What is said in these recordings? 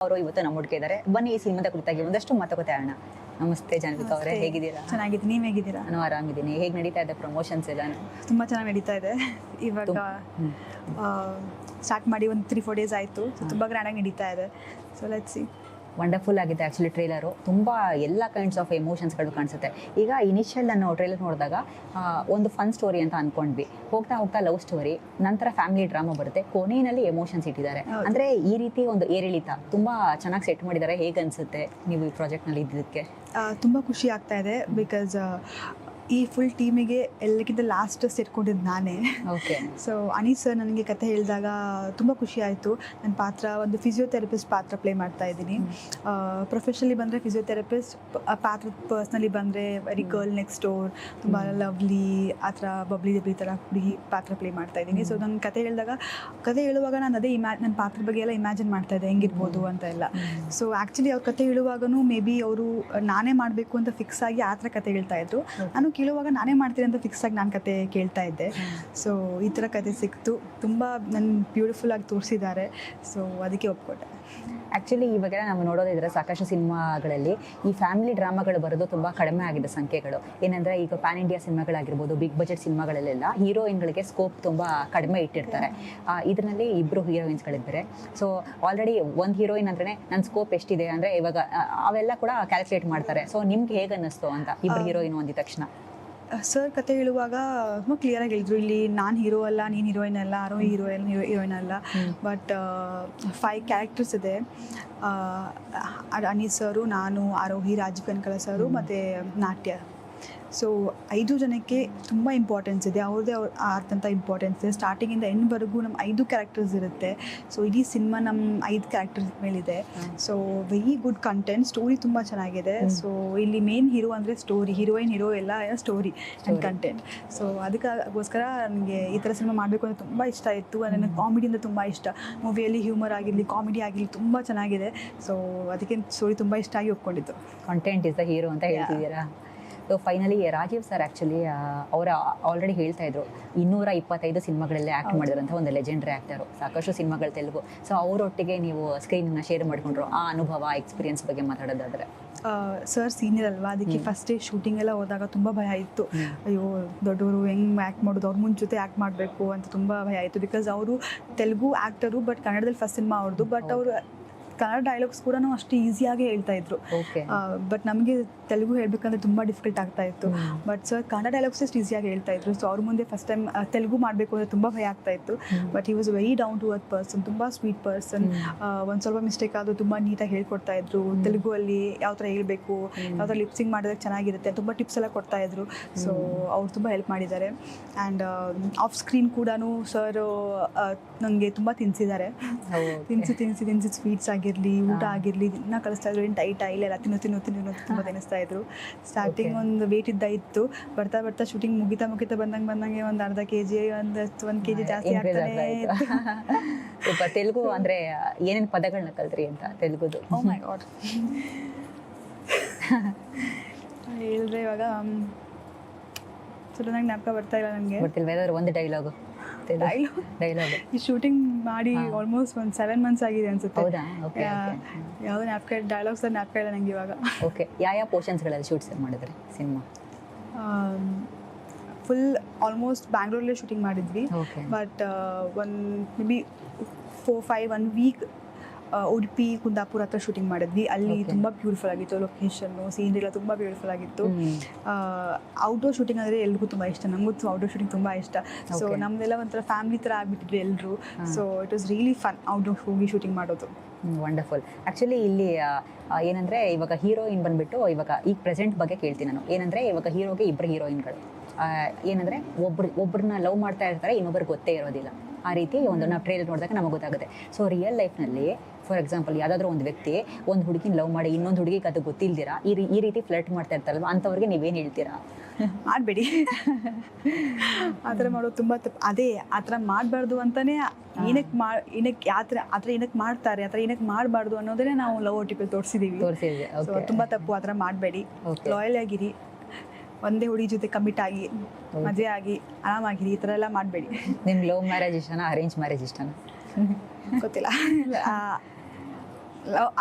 ಅವರು ಇವತ್ತು ನಮ್ಮ ಹುಡುಗ ಇದ್ದಾರೆ. ಬನ್ನಿ ಈ ಸಿನಿಮಾದ ಕುರಿತಾಗಿ ಒಂದಷ್ಟು ಮಾತುಕತೆ. ನಮಸ್ತೆ ಜಾನ್ವಿಕಾ ಅವರೇ, ಹೇಗಿದ್ದೀರಾ? ಚೆನ್ನಾಗಿದ್ದೀನಿ, ನೀವು ಹೇಗಿದ್ದೀರಾ? ನಾನು ಆರಾಮಿದ್ದೀನಿ. ಹೇಗೆ ನಡೀತಾ ಇದೆ ಪ್ರಮೋಷನ್ಸ್ ಎಲ್ಲ? ತುಂಬ ಚೆನ್ನಾಗಿ ನಡೀತಾ ಇದೆ. ಇವಾಗ ಸ್ಟಾರ್ಟ್ ಮಾಡಿ ಒಂದು 3-4 ಡೇಸ್ ಆಯಿತು. ತುಂಬ ಗ್ರ್ಯಾಂಡಾಗಿ ನಡೀತಾ ಇದೆ. So let's see. ವಂಡರ್ಫುಲ್ ಆಗಿದೆ ಆ್ಯಕ್ಚುಲಿ ಟ್ರೈಲರು. ತುಂಬ ಎಲ್ಲ ಕೈಂಡ್ಸ್ ಆಫ್ ಎಮೋಷನ್ಸ್ಗಳು ಕಾಣಿಸುತ್ತೆ. ಈಗ ಇನಿಷಿಯಲ್ ನಾನು ಟ್ರೈಲರ್ ನೋಡಿದಾಗ ಒಂದು ಫನ್ ಸ್ಟೋರಿ ಅಂತ ಅಂದ್ಕೊಂಡ್ವಿ. ಹೋಗ್ತಾ ಹೋಗ್ತಾ ಲವ್ ಸ್ಟೋರಿ, ನಂತರ ಫ್ಯಾಮಿಲಿ ಡ್ರಾಮಾ ಬರುತ್ತೆ, ಕೊನೆಯಲ್ಲಿ ಎಮೋಷನ್ಸ್ ಇಟ್ಟಿದ್ದಾರೆ. ಅಂದರೆ ಈ ರೀತಿ ಒಂದು ಏರಿಳಿತ ತುಂಬ ಚೆನ್ನಾಗಿ ಸೆಟ್ ಮಾಡಿದ್ದಾರೆ. ಹೇಗೆ ಅನಿಸುತ್ತೆ ನೀವು ಈ ಪ್ರಾಜೆಕ್ಟ್ನಲ್ಲಿ ಇದ್ದಿದ್ದಕ್ಕೆ? ತುಂಬ ಖುಷಿ ಆಗ್ತಾ ಇದೆ. ಬಿಕಾಸ್ ಈ ಫುಲ್ ಟೀಮಿಗೆ ಎಲ್ಲಕ್ಕಿಂತ ಲಾಸ್ಟ್ ಸೇರ್ಕೊಂಡಿದ್ದು ನಾನೇ. ಓಕೆ. ಸೊ ಅನೀಸ್ ಸರ್ ನನಗೆ ಕತೆ ಹೇಳಿದಾಗ ತುಂಬ ಖುಷಿ ಆಯಿತು. ನನ್ನ ಪಾತ್ರ ಒಂದು ಫಿಸಿಯೋಥೆರಪಿಸ್ಟ್ ಪಾತ್ರ ಪ್ಲೇ ಮಾಡ್ತಾ ಇದ್ದೀನಿ. ಪ್ರೊಫೆಷನಲಿ ಬಂದರೆ ಫಿಸಿಯೋಥೆರಪಿಸ್ಟ್, ಪಾತ್ರ ಪರ್ಸ್ನಲಿ ಬಂದರೆ ವೆರಿ ಗರ್ಲ್ ನೆಕ್ಸ್ಟ್ ಡೋರ್, ತುಂಬ ಲವ್ಲಿ ಆ ಥರ ಬಬ್ಲಿ ಥರ ಹುಡುಗಿ ಪಾತ್ರ ಪ್ಲೇ ಮಾಡ್ತಾ ಇದ್ದೀನಿ. ಸೊ ನನ್ನ ಕತೆ ಹೇಳುವಾಗ ನಾನು ಅದೇ ನನ್ನ ಪಾತ್ರದ ಬಗ್ಗೆ ಎಲ್ಲ ಇಮ್ಯಾಜಿನ್ ಮಾಡ್ತಾ ಇದ್ದೆ ಹೆಂಗಿರ್ಬೋದು ಅಂತ ಎಲ್ಲ. ಸೊ ಆ್ಯಕ್ಚುಲಿ ಅವ್ರ ಕತೆ ಹೇಳುವಾಗೂ ಮೇ ಬಿ ಅವರು ನಾನೇ ಮಾಡಬೇಕು ಅಂತ ಫಿಕ್ಸ್ ಆಗಿ ಆ ಥರ ಕತೆ ಹೇಳ್ತಾಯಿದ್ರು. ನಾನು ಕೇಳುವಾಗ ನಾನೇ ಮಾಡ್ತೀನಿ ಅಂತ ಫಿಕ್ಸ್ ಆಗಿ ನಾನು ಕತೆ ಕೇಳ್ತಾ ಇದ್ದೆ. ಸೊ ಈ ಥರ ಕತೆ ಸಿಕ್ತು. ತುಂಬ ನನ್ನ ಬ್ಯೂಟಿಫುಲ್ ಆಗಿ ತೋರಿಸಿದ್ದಾರೆ. ಸೊ ಅದಕ್ಕೆ ಒಪ್ಕೊಟ್ಟೆ. ಆ್ಯಕ್ಚುಲಿ ಇವಾಗ ನಾವು ನೋಡೋದಿದ್ರೆ ಸಾಕಷ್ಟು ಸಿನಿಮಾಗಳಲ್ಲಿ ಈ ಫ್ಯಾಮಿಲಿ ಡ್ರಾಮಾಗಳು ಬರೋದು ತುಂಬ ಕಡಿಮೆ ಆಗಿದೆ ಸಂಖ್ಯೆಗಳು. ಏನಂದರೆ ಈಗ ಪ್ಯಾನ್ ಇಂಡಿಯಾ ಸಿನಿಮಾಗಳಾಗಿರ್ಬೋದು, ಬಿಗ್ ಬಜೆಟ್ ಸಿನಿಮಾಗಳಲ್ಲೆಲ್ಲ ಹೀರೋಯಿನ್ಗಳಿಗೆ ಸ್ಕೋಪ್ ತುಂಬ ಕಡಿಮೆ ಇಟ್ಟಿರ್ತಾರೆ. ಇದರಲ್ಲಿ ಇಬ್ಬರು ಹೀರೋಯಿನ್ಸ್ಗಳಿದ್ದಾರೆ. ಸೊ ಆಲ್ರೆಡಿ ಒಂದು ಹೀರೋಯಿನ್ ಅಂದ್ರೆ ನನ್ನ ಸ್ಕೋಪ್ ಎಷ್ಟಿದೆ ಅಂದರೆ ಇವಾಗ ಅವೆಲ್ಲ ಕೂಡ ಕ್ಯಾಲ್ಕುಲೇಟ್ ಮಾಡ್ತಾರೆ. ಸೊ ನಿಮ್ಗೆ ಹೇಗೆ ಅನ್ನಿಸ್ತು ಅಂತ ಇಬ್ಬರು ಹೀರೋಯಿನ್ ಅಂದಿದ ತಕ್ಷಣ? ಸರ್ ಕತೆ ಹೇಳುವಾಗ ತುಂಬ ಕ್ಲಿಯರಾಗಿ ಹೇಳಿದ್ರು, ಇಲ್ಲಿ ನಾನು ಹೀರೋ ಅಲ್ಲ, ನೀನು ಹೀರೋಯಿನ್ ಅಲ್ಲ, ಆರೋಹಿ ಹೀರೋಯಿನ್ ಅಲ್ಲ, ಬಟ್ 5 ಕ್ಯಾರೆಕ್ಟರ್ಸ್ ಇದೆ. ಅನೀಸ್ ಸರು, ನಾನು, ಆರೋಹಿ, ರಾಜೀವ್ ಕನಕಲ ಸರು ಮತ್ತು ನಾಟ್ಯ. ಸೊ 5 ಜನಕ್ಕೆ ತುಂಬ ಇಂಪಾರ್ಟೆನ್ಸ್ ಇದೆ. ಅವ್ರದ್ದೇ ಆದಂಥ ಇಂಪಾರ್ಟೆನ್ಸ್ ಇದೆ. ಸ್ಟಾರ್ಟಿಂಗಿಂದ ಎಂಡ್ವರೆಗೂ ನಮ್ಮ 5 ಕ್ಯಾರೆಕ್ಟರ್ಸ್ ಇರುತ್ತೆ. ಸೊ ಇಡೀ ಸಿನಿಮಾ ನಮ್ಮ 5 ಕ್ಯಾರೆಕ್ಟರ್ಸ್ ಮೇಲಿದೆ. So very good content, story ತುಂಬ ಚೆನ್ನಾಗಿದೆ. ಸೊ ಇಲ್ಲಿ ಮೇನ್ ಹೀರೋ ಅಂದರೆ ಸ್ಟೋರಿ, ಹೀರೋಯಿನ್ ಹೀರೋ ಎಲ್ಲ ಸ್ಟೋರಿ ಆ್ಯಂಡ್ ಕಂಟೆಂಟ್. ಸೊ ಅದಕ್ಕೋಸ್ಕರ ನನಗೆ ಈ ಥರ ಸಿನಿಮಾ ಮಾಡಬೇಕು ಅಂತ ತುಂಬ ಇಷ್ಟ ಇತ್ತು. ನನಗೆ ಕಾಮಿಡಿಯಿಂದ ತುಂಬ ಇಷ್ಟ. ಮೂವಿಯಲ್ಲಿ ಹ್ಯೂಮರ್ ಆಗಿರಲಿ, ಕಾಮಿಡಿ ಆಗಿರಲಿ ತುಂಬ ಚೆನ್ನಾಗಿದೆ. ಸೊ ಅದಕ್ಕೆ ಸ್ಟೋರಿ ತುಂಬ ಇಷ್ಟ ಆಗಿ ಒಪ್ಕೊಂಡಿದ್ದು. ಕಂಟೆಂಟ್ ಇಸ್ ದ ಹೀರೋ ಅಂತ ಹೇಳ್ತಿದ್ದೀರಾ? So finally Rajeev sir actually ಅವರು ಆಲ್ರೆಡಿ ಹೇಳ್ತಾ ಇದ್ರು 225 ಸಿನಿಮಾಗಳಲ್ಲೇ ಆ್ಯಕ್ಟ್ ಮಾಡಿದ್ರಂಥ ಒಂದು ಲೆಜೆಂಡ್ರಿ ಆ್ಯಕ್ಟರು, ಸಾಕಷ್ಟು ಸಿನಿಮಾಗಳು ತೆಲುಗು. ಸೊ ಅವರೊಟ್ಟಿಗೆ ನೀವು ಸ್ಕ್ರೀನನ್ನು ಶೇರ್ ಮಾಡಿಕೊಂಡ್ರು. ಆ ಅನುಭವ, ಎಕ್ಸ್ಪೀರಿಯನ್ಸ್ ಬಗ್ಗೆ ಮಾತಾಡೋದಾದರೆ? ಸರ್ ಸೀನಿಯರ್ ಅಲ್ವಾ, ಅದಕ್ಕೆ ಫಸ್ಟ್ ಡೇ ಶೂಟಿಂಗ್ ಎಲ್ಲ ಹೋದಾಗ ತುಂಬ ಭಯ ಇತ್ತು. ಅಯ್ಯೋ ದೊಡ್ಡವರು ಹೆಂಗೆ ಆ್ಯಕ್ಟ್ ಮಾಡೋದು, ಅವ್ರ ಮುಂಚೆ ಆ್ಯಕ್ಟ್ ಮಾಡಬೇಕು ಅಂತ ತುಂಬ ಭಯ ಆಯಿತು. ಬಿಕಾಸ್ ಅವರು ತೆಲುಗು ಆ್ಯಕ್ಟರು, ಬಟ್ ಕನ್ನಡದಲ್ಲಿ ಫಸ್ಟ್ ಸಿನಿಮಾ ಅವ್ರದ್ದು. ಬಟ್ ಅವರು ಕನ್ನಡ ಡೈಲಾಗ್ಸ್ ಕೂಡ ಅಷ್ಟು ಈಸಿಯಾಗಿ ಹೇಳ್ತಾ ಇದ್ರು. ಬಟ್ ನಮಗೆ ತೆಲುಗು ಹೇಳ್ಬೇಕಂದ್ರೆ ತುಂಬ ಡಿಫಿಕಲ್ಟ್ ಆಗ್ತಾ ಇತ್ತು. ಬಟ್ ಸರ್ ಕನ್ನಡ ಡೈಲಾಗ್ಸ್ ಅಷ್ಟು ಈಸಿಯಾಗಿ ಹೇಳ್ತಾ ಇದ್ರು. ಸೊ ಅವ್ರ ಮುಂದೆ ಫಸ್ಟ್ ಟೈಮ್ ತೆಲುಗು ಮಾಡಬೇಕು ಅಂದರೆ ತುಂಬ ಭಯ ಆಗ್ತಾ ಇತ್ತು. But he was very down to earth person, ತುಂಬ ಸ್ವೀಟ್ ಪರ್ಸನ್. ಒಂದು ಸ್ವಲ್ಪ ಮಿಸ್ಟೇಕ್ ಆದರೂ ತುಂಬ ನೀಟಾಗಿ ಹೇಳ್ಕೊಡ್ತಾ ಇದ್ರು. ತೆಲುಗು ಅಲ್ಲಿ ಯಾವ ಥರ ಹೇಳ್ಬೇಕು, ಯಾವ ಥರ ಲಿಪ್ಸಿಂಗ್ ಮಾಡಿದಾಗ ಚೆನ್ನಾಗಿರುತ್ತೆ, ತುಂಬ ಟಿಪ್ಸ್ ಎಲ್ಲ ಕೊಡ್ತಾ ಇದ್ರು. ಸೊ ಅವ್ರು ತುಂಬ ಹೆಲ್ಪ್ ಮಾಡಿದ್ದಾರೆ. ಆ್ಯಂಡ್ ಆಫ್ ಸ್ಕ್ರೀನ್ ಕೂಡ ಸರ್ ನನಗೆ ತುಂಬ ತಿನ್ನಿಸಿದ್ದಾರೆ. ತಿನ್ನಿಸಿ ಸ್ವೀಟ್ಸ್ ಆಗಿರಲಿ, ಊಟ ಆಗಿರಲಿ, ದಿನ ಕಲಿಸ್ತಾ ಇದ್ರು. ಏನು ಟೈಟ್ ಇಲ್ಲ, ತಿನ್ನು ತುಂಬ ತಿನ್ನಿಸ್ತಾ ಇದ್ರು. ಸ್ಟಾರ್ಟಿಂಗ್ ಒಂದು ವೇಟ್ ಇತ್ತು. ಬರ್ತಾ ಶೂಟಿಂಗ್ ಮುಗಿತಾ ಬಂದಂಗೆ ಒಂದು ಅರ್ಧ kg, ಒಂದು kg ಜಾಸ್ತಿ ಆಗ್ತಾನೆ ಇತ್ತು. ತೆಲುಗು ಅಂದರೆ ಏನೇನು ಪದಗಳನ್ನ ಕಲ್ತ್ರಿ ಅಂತ ತೆಲುಗುದು? ಓ ಮೈ ಗಾಡ್, ಹೇಳಿದ್ರೆ ಇವಾಗ ಸಡನ್ನಾಗಿ ಜ್ಞಾಪಕ ಬರ್ತಾ ಇಲ್ಲ ನನಗೆ. ಗೊತ್ತಿಲ್ವ ಯಾವ್ದಾದ್ರು ಒಂದು ಡೈಲಾಗು? ಈ ಶೂಟಿಂಗ್ ಮಾಡಿ ಆಲ್ಮೋಸ್ಟ್ ಒಂದು 7 months ಆಗಿದೆ ಅನ್ಸುತ್ತೆ. ಹೌದಾ? ಓಕೆ. ಯಾವುದು ಜ್ಞಾಪಕ, ಡೈಲಾಗ್ಸ್ ಜ್ಞಾಪಕ ಇಲ್ಲ ನಂಗೆ ಇವಾಗ. ಓಕೆ. ಯಾವ ಪೋರ್ಷನ್ಸ್ಗಳಲ್ಲಿ ಶೂಟ್ಸ್ ಮಾಡಿದ್ರಿ ಸಿನಿಮಾ? ಫುಲ್ ಆಲ್ಮೋಸ್ಟ್ ಬ್ಯಾಂಗ್ಳೂರಲ್ಲೇ ಶೂಟಿಂಗ್ ಮಾಡಿದ್ವಿ. ಬಟ್ ಒಂದು maybe 4-5 1 week Udupi, Kundapura ಹತ್ರ ಶೂಟಿಂಗ್ ಮಾಡಿದ್ವಿ. ಅಲ್ಲಿ ತುಂಬ ಬ್ಯೂಟಿಫುಲ್ ಆಗಿತ್ತು ಲೊಕೇಶನ್ನು, ಸೀನರಿ ಎಲ್ಲ ತುಂಬ ಬ್ಯೂಟಿಫುಲ್ ಆಗಿತ್ತು. ಔಟ್ಡೋರ್ ಶೂಟಿಂಗ್ ಅಂದರೆ ಎಲ್ರಿಗೂ ತುಂಬ ಇಷ್ಟ, ನನಗೂ ಔಟ್ಡೋರ್ ಶೂಟಿಂಗ್ ತುಂಬ ಇಷ್ಟ. ಸೊ ನಮ್ಮದೆಲ್ಲ ಒಂಥರ ಫ್ಯಾಮಿಲಿ ಥರ ಆಗಿಬಿಟ್ಟಿದ್ವಿ ಎಲ್ಲರೂ. So it was really fun outdoor ಹೋಗಿ ಶೂಟಿಂಗ್ ಮಾಡೋದು. ವಂಡರ್ಫುಲ್. ಆ್ಯಕ್ಚುಲಿ ಇಲ್ಲಿ ಏನಂದರೆ ಇವಾಗ ಹೀರೋಯಿನ್ ಬಂದುಬಿಟ್ಟು ಇವಾಗ ಈಗ ಪ್ರೆಸೆಂಟ್ ಬಗ್ಗೆ ಕೇಳ್ತೀನಿ ನಾನು. ಏನಂದರೆ ಇವಾಗ ಹೀರೋಗೆ 2 ಹೀರೋಯಿನ್ಗಳು. ಏನಂದರೆ ಒಬ್ಬರನ್ನ ಲವ್ ಮಾಡ್ತಾ ಇರ್ತಾರೆ, ಇನ್ನೊಬ್ಬರಿಗೆ ಗೊತ್ತೇ ಇರೋದಿಲ್ಲ. ಆ ರೀತಿ ಒಂದು ನಾವು ಟ್ರೈಲರ್ ನೋಡಿದಾಗ ನಮಗೆ ಗೊತ್ತಾಗುತ್ತೆ. ಸೊ ರಿಯಲ್ ಲೈಫ್ನಲ್ಲಿ ಫಾರ್ ಎಕ್ಸಾಂಪಲ್ ಯಾವುದಾದ್ರೂ ಒಂದು ವ್ಯಕ್ತಿ ಒಂದು ಹುಡುಗಿನ ಲವ್ ಮಾಡಿ ಇನ್ನೊಂದು ಹುಡುಗಿಗೆ ಅದು ಗೊತ್ತಿಲ್ದಿರಾ ಈ ರೀತಿ ಫ್ಲರ್ಟ್ ಮಾಡ್ತಾ ಇರ್ತಾರಲ್ವ, ಅಂಥವ್ರಿಗೆ ನೀವೇನು ಹೇಳ್ತೀರಾ? ಮಾಡಬೇಡಿ, ಆ ಥರ ಮಾಡೋದು ತುಂಬ ತಪ್ಪು. ಅದೇ ಆ ಥರ ಮಾಡಬಾರ್ದು ಅಂತಲೇ ಏನಕ್ಕೆ ಆ ಥರ ಏನಕ್ಕೆ ಮಾಡ್ತಾರೆ, ಆ ಥರ ಏನಕ್ಕೆ ಮಾಡಬಾರ್ದು ಅನ್ನೋದನ್ನೇ ನಾವು ಲವ್ OTP ತೋರಿಸಿದ್ದೀವಿ. ಸೊ ತುಂಬ ತಪ್ಪು, ಆ ಥರ ಮಾಡಬೇಡಿ. ಲಾಯಲ್ ಆಗಿರಿ, ಒಂದೇ ಹುಡುಗಿ ಜೊತೆ ಕಮಿಟ್ ಆಗಿ ಮದುವೆ ಆಗಿ ಆರಾಮಾಗಿರಿ. ಈ ಥರ ಎಲ್ಲ ಮಾಡಬೇಡಿ. ನಿಮ್ಗೆ ಲವ್ ಮ್ಯಾರೇಜ್ ಇಷ್ಟನಾ, ಅರೇಂಜ್ ಮ್ಯಾರೇಜ್ ಇಷ್ಟನಾ? ಗೊತ್ತಿಲ್ಲ.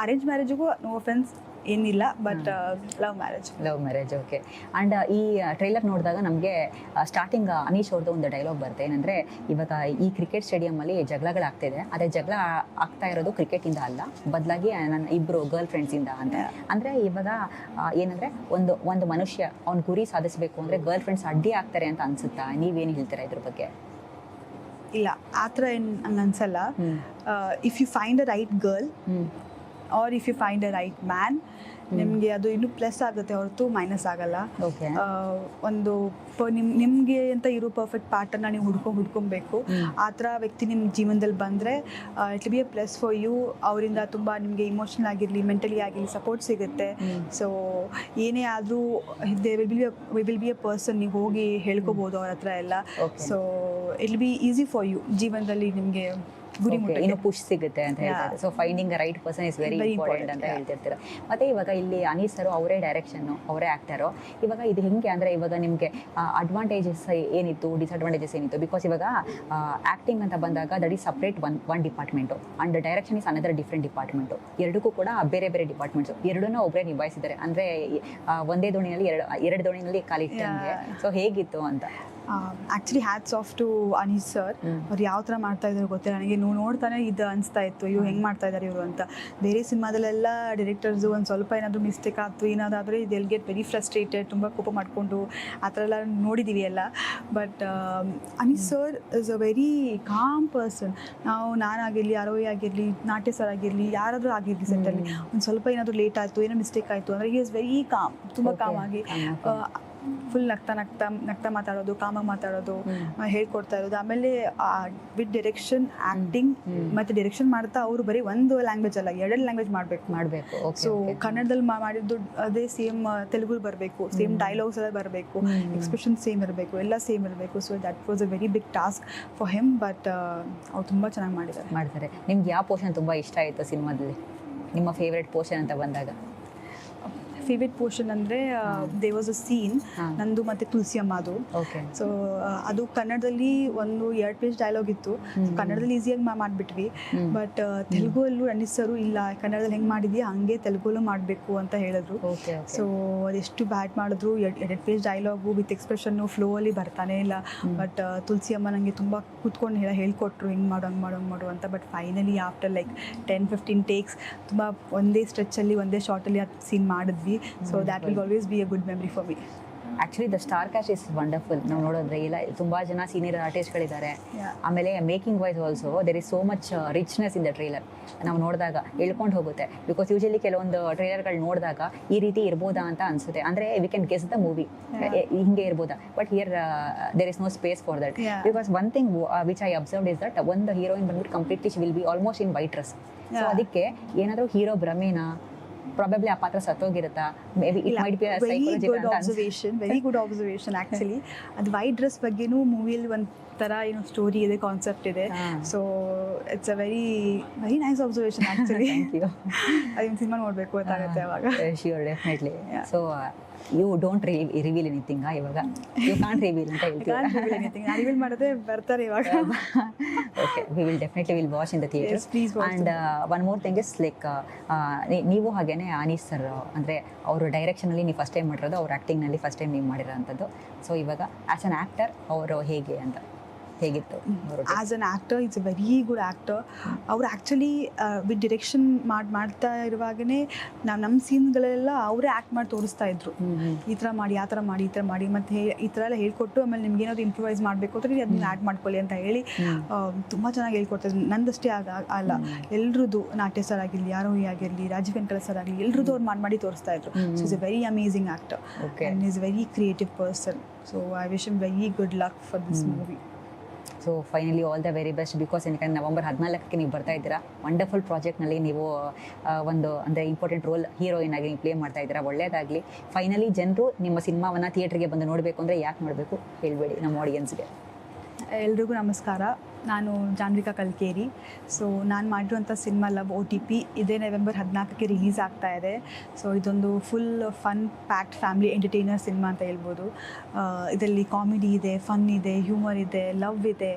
ಅರೇಂಜ್ ಮ್ಯಾರೇಜಿಗೂ ನೋ ಅಫೆನ್ಸ್ ಏನಿಲ್ಲ, but love marriage. Okay. And ಈ ಟ್ರೈಲರ್ ನೋಡಿದಾಗ ನಮಗೆ ಸ್ಟಾರ್ಟಿಂಗ್ ಅನೀಶ್ ಅವ್ರದ್ದು ಒಂದು ಡೈಲಾಗ್ ಬರುತ್ತೆ, ಏನಂದರೆ ಇವಾಗ ಈ ಕ್ರಿಕೆಟ್ ಸ್ಟೇಡಿಯಮಲ್ಲಿ ಜಗಳಗಳಾಗ್ತಿದೆ, ಅದೇ ಜಗಳ ಆಗ್ತಾ ಇರೋದು ಕ್ರಿಕೆಟಿಂದ ಅಲ್ಲ, ಬದಲಾಗಿ ನನ್ನ ಇಬ್ಬರು ಗರ್ಲ್ ಫ್ರೆಂಡ್ಸಿಂದ ಅಂತ. ಅಂದರೆ ಇವಾಗ ಏನಂದರೆ ಒಂದು ಮನುಷ್ಯ ಅವ್ನ ಗುರಿ ಸಾಧಿಸಬೇಕು ಅಂದರೆ ಗರ್ಲ್ ಫ್ರೆಂಡ್ಸ್ ಅಡ್ಡಿ ಆಗ್ತಾರೆ ಅಂತ ಅನ್ಸುತ್ತಾ? ನೀವೇನು ಹೇಳ್ತೀರಾ ಇದ್ರ ಬಗ್ಗೆ? ಇಲ್ಲ, ಆ ಥರ ಏನು ಹಂಗೆ ಅನ್ಸಲ್ಲ. If you find a right girl or if you find a right man, ನಿಮಗೆ ಅದು ಇನ್ನೂ ಪ್ಲಸ್ ಆಗುತ್ತೆ ಹೊರತು ಮೈನಸ್ ಆಗಲ್ಲ. ಒಂದು ನಿಮಗೆ ಅಂತ ಇರೋ ಪರ್ಫೆಕ್ಟ್ ಪಾರ್ಟ್ನರ್ನ ನೀವು ಹುಡ್ಕೊಬೇಕು. ಆ ಥರ ವ್ಯಕ್ತಿ ನಿಮ್ಮ ಜೀವನದಲ್ಲಿ ಬಂದರೆ it be a plus for you. ಅವರಿಂದ ತುಂಬ ನಿಮಗೆ ಇಮೋಷ್ನಲ್ ಆಗಿರಲಿ, ಮೆಂಟಲಿ ಆಗಿರಲಿ ಸಪೋರ್ಟ್ ಸಿಗುತ್ತೆ. ಸೊ ಏನೇ ಆದರೂ ವಿಲ್ ಬಿ ಎ ಪರ್ಸನ್, ನೀವು ಹೋಗಿ ಹೇಳ್ಕೊಬೋದು ಅವ್ರ ಹತ್ರ ಎಲ್ಲ. So it be easy for you ಜೀವನದಲ್ಲಿ ನಿಮಗೆ ಗುರಿ ಇನ್ನು ಪುಷ್ ಸಿಗುತ್ತೆ ಅಂತ ಹೇಳ್ತಾರೆ. So finding right person is very important ಅಂತ ಹೇಳ್ತಿರ್ತೀರ. ಮತ್ತೆ ಇವಾಗ ಇಲ್ಲಿ ಅನೀಸ್ ಸರ್ ಅವರೇ ಡೈರೆಕ್ಷನ್ನು, ಅವರೇ ಆ್ಯಕ್ಟರು. ಇವಾಗ ಇದು ಹೆಂಗೆ ಅಂದರೆ ಇವಾಗ ನಿಮಗೆ ಅಡ್ವಾಂಟೇಜಸ್ ಏನಿತ್ತು, ಡಿಸ್ಅಡ್ವಾಂಟೇಜಸ್ ಏನಿತ್ತು? ಬಿಕಾಸ್ ಇವಾಗ ಆ್ಯಕ್ಟಿಂಗ್ ಅಂತ ಬಂದಾಗ that is separate one department, and direction is another different department. ಎರಡಕ್ಕೂ ಕೂಡ ಬೇರೆ ಬೇರೆ ಡಿಪಾರ್ಟ್ಮೆಂಟ್ಸು, ಎರಡನ್ನೂ ಒಬ್ಬರೇ ನಿಭಾಯಿಸಿದ್ದಾರೆ. ಅಂದರೆ ಒಂದೇ ದೋಣಿಯಲ್ಲಿ ಎರಡು ದೋಣಿಯಲ್ಲಿ ಕಾಲಿಟ್ಟಂಗೆ. ಸೊ ಹೇಗಿತ್ತು ಅಂತ? Actually hats off to Anees sir. ಅವ್ರು ಯಾವ ಥರ ಮಾಡ್ತಾ ಇದ್ದಾರೆ ಗೊತ್ತಿಲ್ಲ ನನಗೆ. ನೋಡ್ತಾನೆ ಇದು ಅನಿಸ್ತಾ ಇತ್ತು, ಇವ್ರು ಹೆಂಗೆ ಮಾಡ್ತಾ ಇದ್ದಾರೆ ಇವರು ಅಂತ. ಬೇರೆ ಸಿನಿಮಾದಲ್ಲೆಲ್ಲ ಡೈರೆಕ್ಟರ್ಸು ಒಂದು ಸ್ವಲ್ಪ ಏನಾದರೂ ಮಿಸ್ಟೇಕ್ ಆಯ್ತು, ಏನಾದಾದರೆ ಇದೆಲ್ ಗೆಟ್ ವೆರಿ ಫ್ರಸ್ಟ್ರೇಟೆಡ್, ತುಂಬ ಕೋಪ ಮಾಡಿಕೊಂಡು ಆ ಥರ ಎಲ್ಲ ನೋಡಿದ್ದೀವಿ ಎಲ್ಲ. But Anees sir is a very calm person. ನಾನಾಗಿರಲಿ, ಅರೋಯಿ ಆಗಿರಲಿ, ನಾಟ್ಯ ಸರ್ ಆಗಿರಲಿ, ಯಾರಾದರೂ ಆಗಿರಲಿ ಸೆಟ್ಟಲ್ಲಿ ಒಂದು ಸ್ವಲ್ಪ ಏನಾದರೂ ಲೇಟ್ ಆಯಿತು, ಏನೋ ಮಿಸ್ಟೇಕ್ ಆಯಿತು ಅಂದರೆ ಹಿ ಇಸ್ ವೆರಿ ಕಾಮ್, ತುಂಬ ಕಾಮ್ ಆಗಿ ಫುಲ್ ನಗ್ತಾ ಮಾತಾಡೋದು, ಕಾಮಾಗಿ ಮಾತಾಡೋದು, ಹೇಳ್ಕೊಡ್ತಾ ಇರೋದು. ಆಮೇಲೆ ವಿತ್ ಡೈರೆಕ್ಷನ್, ಆ್ಯಕ್ಟಿಂಗ್ ಮತ್ತು ಡೈರೆಕ್ಷನ್ ಮಾಡ್ತಾ ಅವರು ಬರೀ ಒಂದು ಲ್ಯಾಂಗ್ವೇಜ್ ಅಲ್ಲ, ಎರಡು ಲ್ಯಾಂಗ್ವೇಜ್ ಮಾಡಬೇಕು. ಸೊ ಕನ್ನಡದಲ್ಲಿ ಮಾಡಿದ್ದು ಅದೇ ಸೇಮ್ ತೆಲುಗು ಬರಬೇಕು, ಸೇಮ್ ಡೈಲಾಗ್ಸ್ ಎಲ್ಲ ಬರಬೇಕು, ಎಕ್ಸ್ಪ್ರೆಷನ್ ಸೇಮ್ ಇರಬೇಕು, ಎಲ್ಲ ಸೇಮ್ ಇರಬೇಕು. So that was a very big task for him. But ಅವ್ರು ತುಂಬ ಚೆನ್ನಾಗಿ ಮಾಡ್ತಾರೆ. ನಿಮ್ಗೆ ಯಾವ ಪೋರ್ಷನ್ ತುಂಬ ಇಷ್ಟ ಆಯಿತು ಸಿನಿಮಾದಲ್ಲಿ? ನಿಮ್ಮ ಫೇವ್ರೆಟ್ ಪೋರ್ಷನ್ ಅಂತ ಬಂದಾಗ? ಫೇವ್ರೆಟ್ ಪೋರ್ಷನ್ ಅಂದರೆ ದೇ ವಾಸ್ ಅ ಸೀನ್ ನಂದು ಮತ್ತು ತುಳಸಿ ಅಮ್ಮದು. ಸೊ ಅದು ಕನ್ನಡದಲ್ಲಿ ಒಂದು 2 ಪೇಜ್ ಡೈಲಾಗ್ ಇತ್ತು. ಕನ್ನಡದಲ್ಲಿ ಈಸಿಯಾಗಿ ಮಾಡಿಬಿಟ್ವಿ. ಬಟ್ ತೆಲುಗಲ್ಲೂ ಅನಿಸರು ಇಲ್ಲ, ಕನ್ನಡದಲ್ಲಿ ಹೆಂಗೆ ಮಾಡಿದ್ಯಾ ಹಂಗೆ ತೆಲುಗಲ್ಲೂ ಮಾಡಬೇಕು ಅಂತ ಹೇಳಿದ್ರು. ಸೊ ಅದೆಷ್ಟು ಬ್ಯಾಟ್ ಮಾಡಿದ್ರು, 2 page dialogue with expression flow ಅಲ್ಲಿ ಬರ್ತಾನೆ ಇಲ್ಲ. ಬಟ್ ತುಳಸಿ ಅಮ್ಮ ನನಗೆ ತುಂಬ ಕೂತ್ಕೊಂಡು ಹೇಳ್ಕೊಟ್ರು, ಹಿಂಗೆ ಮಾಡು ಹಂಗೆ ಮಾಡು ಅಂತ. But finally after like 10-15 takes ತುಂಬ ಒಂದೇ ಸ್ಟ್ರೆಚಲ್ಲಿ, ಒಂದೇ ಶಾರ್ಟಲ್ಲಿ ಅದು ಸೀನ್ ಮಾಡಿದ್ವಿ. So that will always be a good memory for me. Actually the star cast is wonderful. ನಾವು ನೋಡಿದ್ರೆ ಇಲ್ಲ ತುಂಬ ಜನ ಸೀನಿಯರ್ ಆರ್ಟಿಸ್ಟ್ಗಳಿದ್ದಾರೆ. ಆಮೇಲೆ making wise also there is so much richness in the trailer. ನಾವು ನೋಡಿದಾಗ ಹೇಳ್ಕೊಂಡು ಹೋಗುತ್ತೆ. ಬಿಕಾಸ್ ಯೂಶಲಿ ಕೆಲವೊಂದು ಟ್ರೈಲರ್ಗಳು ನೋಡಿದಾಗ ಈ ರೀತಿ ಇರ್ಬೋದಾ ಅಂತ ಅನಿಸುತ್ತೆ. ಅಂದರೆ we can guess the movie, ಹಿಂಗೆ ಇರ್ಬೋದಾ. But here there is no space for that. Because one thing which I observed is that ಒಂದು ಹೀರೋಯಿನ್ ಬಂದ್ಬಿಟ್ಟು completely she will be almost in white dress. So ಅದಕ್ಕೆ ಏನಾದರೂ hero ಭ್ರಮೇನಾ, probably ಆ ಪಾತ್ರ ಸತ್ತೋಗಿರುತ್ತಾ? Maybe it might be a psychological observation. Very good observation actually. ಅದು white dress ಬಗ್ಗೆನೂ ಮೂವಿಯಲ್ಲಿ ಒಂಥರ ಏನೋ ಸ್ಟೋರಿ ಇದೆ, ಕಾನ್ಸೆಪ್ಟ್ ಇದೆ. So it's a very nice observation actually. ಅದನ್ನ ಸಿನಿಮಾ ನೋಡಬೇಕು ಗೊತ್ತಾಗುತ್ತೆ ಅವಾಗ. Sure, definitely. So you don't reveal anything ಇವಾಗ? ಯು ಕಾಂಟ್ ರಿವೀಲ್ ಅಂತ ಹೇಳ್ತೀರಾ? ರಿವೀಲ್ ಮಾಡಿದ್ರೆ ಬರ್ತಾರೆ ಇವಾಗ. Okay, we will definitely will watch in the theaters. And one more thing is like ನೀವು ಹಾಗೇನೆ ಅನೀಸ್ ಸರ್ ಅಂದರೆ ಅವರು ಡೈರೆಕ್ಷನಲ್ಲಿ ನೀವು ಫಸ್ಟ್ ಟೈಮ್ ಮಾಡಿರೋದು, ಅವ್ರ ಆ್ಯಕ್ಟಿಂಗ್ನಲ್ಲಿ ಫಸ್ಟ್ ಟೈಮ್ ನೀವು ಮಾಡಿರೋ ಅಂಥದ್ದು. ಸೊ ಇವಾಗ ಆ್ಯಸ್ ಅನ್ ಆ್ಯಕ್ಟರ್ ಅವರು ಹೇಗೆ ಅಂತ ಹೇಗಿತ್ತು? As an actor it's a very good actor. ಅವ್ರು ಆ್ಯಕ್ಚುಲಿ ವಿತ್ ಡಿರೆಕ್ಷನ್ ಮಾಡ್ತಾ ಇರುವಾಗಲೇ ನಮ್ಮ ಸೀನ್ಗಳೆಲ್ಲ ಅವರೇ ಆ್ಯಕ್ಟ್ ಮಾಡಿ ತೋರಿಸ್ತಾ ಇದ್ರು. ಈ ಥರ ಮಾಡಿ, ಆ ಥರ ಮಾಡಿ, ಈ ಥರ ಮಾಡಿ, ಮತ್ತು ಈ ಥರ ಎಲ್ಲ ಹೇಳ್ಕೊಟ್ಟು ಆಮೇಲೆ ನಿಮ್ಗೆ ಏನಾದ್ರು ಇಂಪ್ರೂವೈಸ್ ಮಾಡಬೇಕು ಅಂದರೆ ಅದನ್ನ ಆ್ಯಡ್ ಮಾಡ್ಕೊಳ್ಳಿ ಅಂತ ಹೇಳಿ ತುಂಬ ಚೆನ್ನಾಗಿ ಹೇಳ್ಕೊಡ್ತಾರೆ. ನಂದಷ್ಟೇ ಅಲ್ಲ, ಎಲ್ರದ್ದು, ನಾಟ್ಯ ಸರ್ ಆಗಿರಲಿ, ಆರೋಹಿ ಆಗಿರಲಿ, ರಾಜೀವ್ ವೆಂಕಟ ಸರ್ ಆಗಲಿ, ಎಲ್ರದ್ದು ಅವ್ರು ಮಾಡಿ ತೋರಿಸ್ತಾ ಇದ್ರು. So is a very amazing actor and is very creative person. So I wish him very good luck for this movie. So finally all the very best. Because ಯಾಕಂದರೆ ನವೆಂಬರ್ 14ಕ್ಕೆ ನೀವು ಬರ್ತಾ ಇದ್ದೀರಾ. ವಂಡರ್ಫುಲ್ ಪ್ರಾಜೆಕ್ಟ್ನಲ್ಲಿ ನೀವು ಒಂದು ಅಂದರೆ ಇಂಪಾರ್ಟೆಂಟ್ ರೋಲ್ ಹೀರೋಯಿನ್ ಆಗಿ ನೀವು play ಮಾಡ್ತಾ ಇದ್ದೀರಾ. ಒಳ್ಳೆಯದಾಗಲಿ. ಫೈನಲಿ ಜನರು ನಿಮ್ಮ ಸಿನಿಮಾವನ್ನು ಥಿಯೇಟ್ರಿಗೆ ಬಂದು ನೋಡಬೇಕು ಅಂದರೆ ಯಾಕೆ ನೋಡಬೇಕು ಹೇಳಬೇಡಿ ನಮ್ಮ ಆಡಿಯನ್ಸ್ಗೆ. ಎಲ್ರಿಗೂ ನಮಸ್ಕಾರ. ನಾನು ಜಾನ್ವಿಕಾ ಕಲ್ಕೇರಿ. ಸೊ ನಾನು ಮಾಡಿರುವಂಥ ಸಿನಿಮಾ ಲವ್ OTP ಇದೇ ನವೆಂಬರ್ 14ಕ್ಕೆ ರಿಲೀಸ್ ಆಗ್ತಾ ಇದೆ. ಸೊ ಇದೊಂದು full fun packed family entertainer cinema ಅಂತ ಹೇಳ್ಬೋದು. ಇದರಲ್ಲಿ ಕಾಮಿಡಿ ಇದೆ, ಫನ್ ಇದೆ, ಹ್ಯೂಮರ್ ಇದೆ, ಲವ್ ಇದೆ,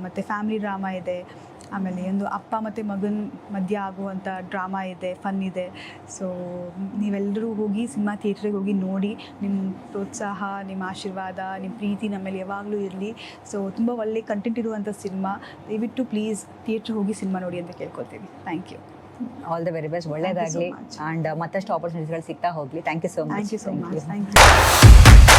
ಮತ್ತು ಫ್ಯಾಮಿಲಿ ಡ್ರಾಮಾ ಇದೆ. ಆಮೇಲೆ ಒಂದು ಅಪ್ಪ ಮತ್ತು ಮಗನ ಮಧ್ಯ ಆಗುವಂಥ ಡ್ರಾಮಾ ಇದೆ, ಫನ್ ಇದೆ. ಸೊ ನೀವೆಲ್ಲರೂ ಹೋಗಿ ಸಿನಿಮಾ ಥಿಯೇಟ್ರಿಗೆ ಹೋಗಿ ನೋಡಿ. ನಿಮ್ಮ ಪ್ರೋತ್ಸಾಹ, ನಿಮ್ಮ ಆಶೀರ್ವಾದ, ನಿಮ್ಮ ಪ್ರೀತಿ ನಮ್ಮಲ್ಲಿ ಯಾವಾಗಲೂ ಇರಲಿ. ಸೊ ತುಂಬ ಒಳ್ಳೆ ಕಂಟೆಂಟ್ ಇರುವಂಥ ಸಿನಿಮಾ. ದಯವಿಟ್ಟು ಪ್ಲೀಸ್ ಥಿಯೇಟ್ರಿಗೆ ಹೋಗಿ ಸಿನಿಮಾ ನೋಡಿ ಅಂತ ಕೇಳ್ಕೊತೀವಿ. Thank you. All the very best, ಒಳ್ಳೇದಾಗಲಿ. ಆ್ಯಂಡ್ ಮತ್ತಷ್ಟು ಆಪರ್ಚುನಿಟಿಗಳು ಸಿಗ್ತಾ ಹೋಗಲಿ. Thank you so much. Thank you so much. Thank you.